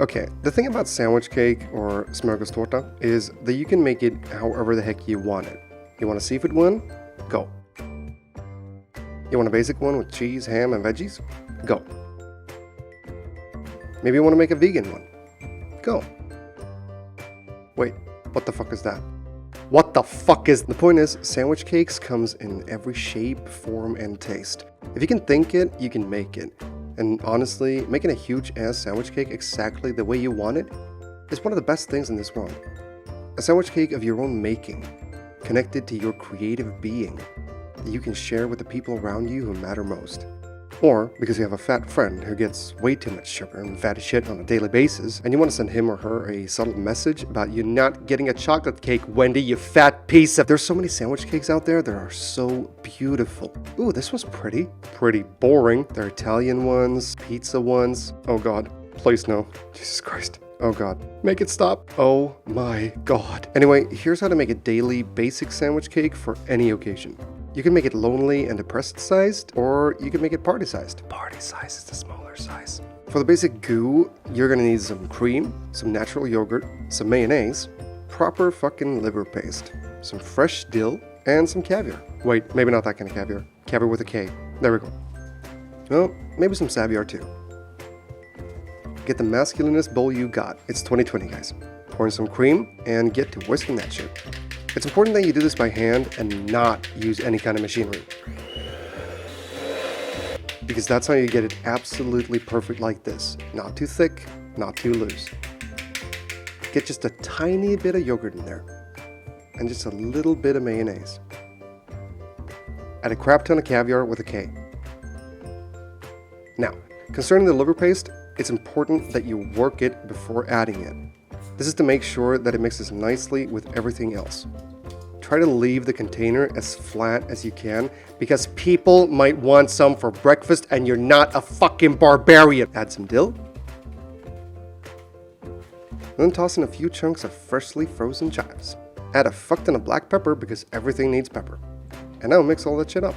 Okay, the thing about sandwich cake or smörgåstårta is that you can make it however the heck you want it. You want a seafood one? Go. You want a basic one with cheese, ham, and veggies? Go. Maybe you want to make a vegan one? Go. Wait, what the fuck is that? What the fuck is... The point is, sandwich cakes comes in every shape, form, and taste. If you can think it, you can make it. And honestly, making a huge-ass sandwich cake exactly the way you want it is one of the best things in this world. A sandwich cake of your own making, connected to your creative being, that you can share with the people around you who matter most. Or because you have a fat friend who gets way too much sugar and fatty shit on a daily basis, and you want to send him or her a subtle message about you not getting a chocolate cake, Wendy, you fat piece of... There's so many sandwich cakes out there that are so beautiful. Ooh, this was pretty boring. There are Italian ones, pizza ones. Oh god, please no. Jesus Christ. Oh god. Make it stop. Oh my god. Anyway, here's how to make a daily basic sandwich cake for any occasion. You can make it lonely and depressed sized, or you can make it party sized. Party size is the smaller size. For the basic goo, you're gonna need some cream, some natural yogurt, some mayonnaise, proper fucking liver paste, some fresh dill, and some caviar. Wait, maybe not that kind of caviar. Caviar with a K. There we go. Oh, maybe some Saviar too. Get the masculinest bowl you got. It's 2020, guys. Pour in some cream and get to whisking that shit. It's important that you do this by hand and not use any kind of machinery. Because that's how you get it absolutely perfect like this. Not too thick, not too loose. Get just a tiny bit of yogurt in there. And just a little bit of mayonnaise. Add a crap ton of caviar with a K. Now, concerning the liver paste, it's important that you work it before adding it. This is to make sure that it mixes nicely with everything else. Try to leave the container as flat as you can because people might want some for breakfast and you're not a fucking barbarian. Add some dill. Then toss in a few chunks of freshly frozen chives. Add a fuck ton of black pepper because everything needs pepper. And now mix all that shit up.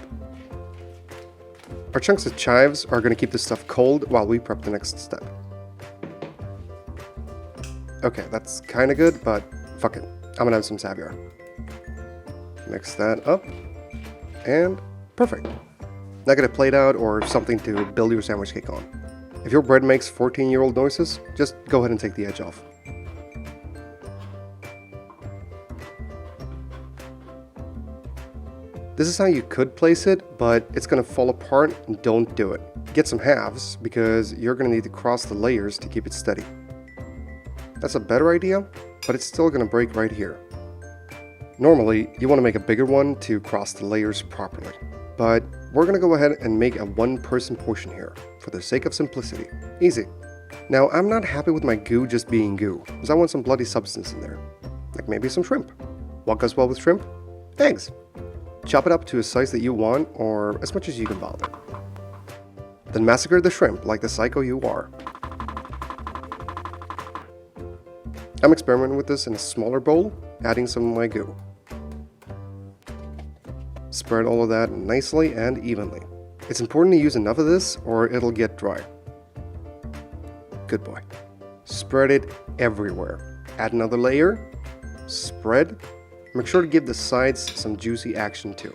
Our chunks of chives are going to keep this stuff cold while we prep the next step. Okay, that's kind of good, but fuck it. I'm gonna have some Saviar. Mix that up, and perfect. Now get a plate out or something to build your sandwich cake on. If your bread makes 14-year-old noises, just go ahead and take the edge off. This is how you could place it, but it's gonna fall apart and don't do it. Get some halves, because you're gonna need to cross the layers to keep it steady. That's a better idea, but it's still gonna break right here. Normally, you wanna make a bigger one to cross the layers properly. But we're gonna go ahead and make a one-person portion here, for the sake of simplicity. Easy. Now, I'm not happy with my goo just being goo, because I want some bloody substance in there. Like maybe some shrimp. What goes well with shrimp? Eggs. Chop it up to a size that you want, or as much as you can bother. Then massacre the shrimp like the psycho you are. I'm experimenting with this in a smaller bowl, adding some of my goo. Spread all of that nicely and evenly. It's important to use enough of this or it'll get dry. Good boy. Spread it everywhere. Add another layer. Spread. Make sure to give the sides some juicy action too.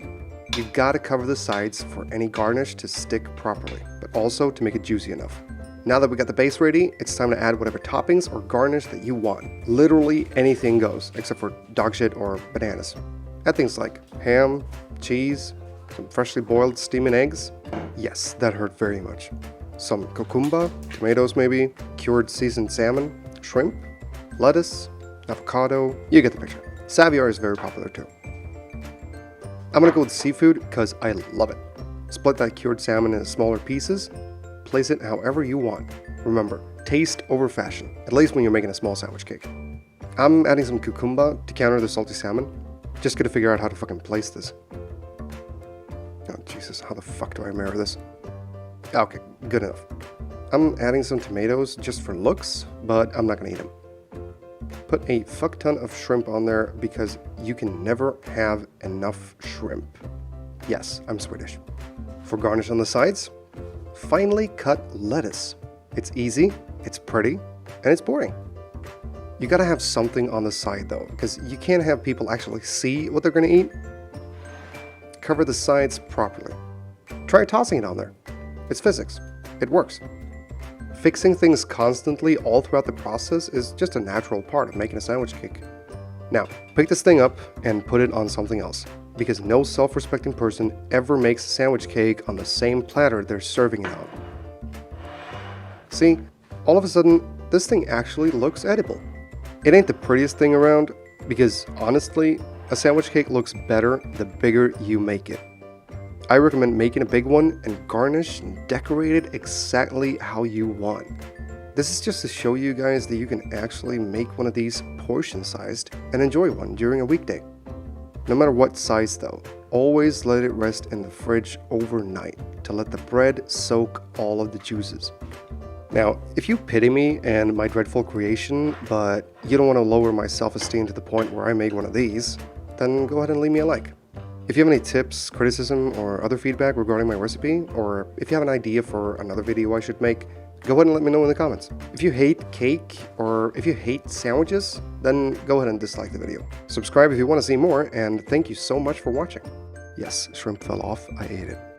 You gotta cover the sides for any garnish to stick properly, but also to make it juicy enough. Now that we got the base ready, it's time to add whatever toppings or garnish that you want. Literally anything goes, except for dog shit or bananas. Add things like ham, cheese, some freshly boiled steaming eggs. Yes, that hurt very much. Some cucumber, tomatoes maybe, cured seasoned salmon, shrimp, lettuce, avocado, you get the picture. Saviar is very popular too. I'm gonna go with seafood because I love it. Split that cured salmon into smaller pieces. Place it however you want. Remember, taste over fashion, at least when you're making a small sandwich cake. I'm adding some cucumber to counter the salty salmon. Just gotta figure out how to fucking place this. Oh Jesus, how the fuck do I mirror this? Okay, good enough. I'm adding some tomatoes just for looks, but I'm not gonna eat them. Put a fuck ton of shrimp on there because you can never have enough shrimp. Yes, I'm Swedish. For garnish on the sides, finely cut lettuce. It's easy, it's pretty, and it's boring. You gotta have something on the side though, because you can't have people actually see what they're gonna eat. Cover the sides properly. Try tossing it on there. It's physics. It works. Fixing things constantly all throughout the process is just a natural part of making a sandwich cake. Now, pick this thing up and put it on something else, because no self-respecting person ever makes a sandwich cake on the same platter they're serving it on. See, all of a sudden, this thing actually looks edible. It ain't the prettiest thing around, because honestly, a sandwich cake looks better the bigger you make it. I recommend making a big one and garnish and decorate it exactly how you want. This is just to show you guys that you can actually make one of these portion-sized and enjoy one during a weekday. No matter what size though, always let it rest in the fridge overnight to let the bread soak all of the juices. Now, if you pity me and my dreadful creation, but you don't want to lower my self-esteem to the point where I make one of these, then go ahead and leave me a like. If you have any tips, criticism, or other feedback regarding my recipe, or if you have an idea for another video I should make, go ahead and let me know in the comments. If you hate cake, or if you hate sandwiches, then go ahead and dislike the video. Subscribe if you want to see more, and thank you so much for watching. Yes, shrimp fell off, I ate it.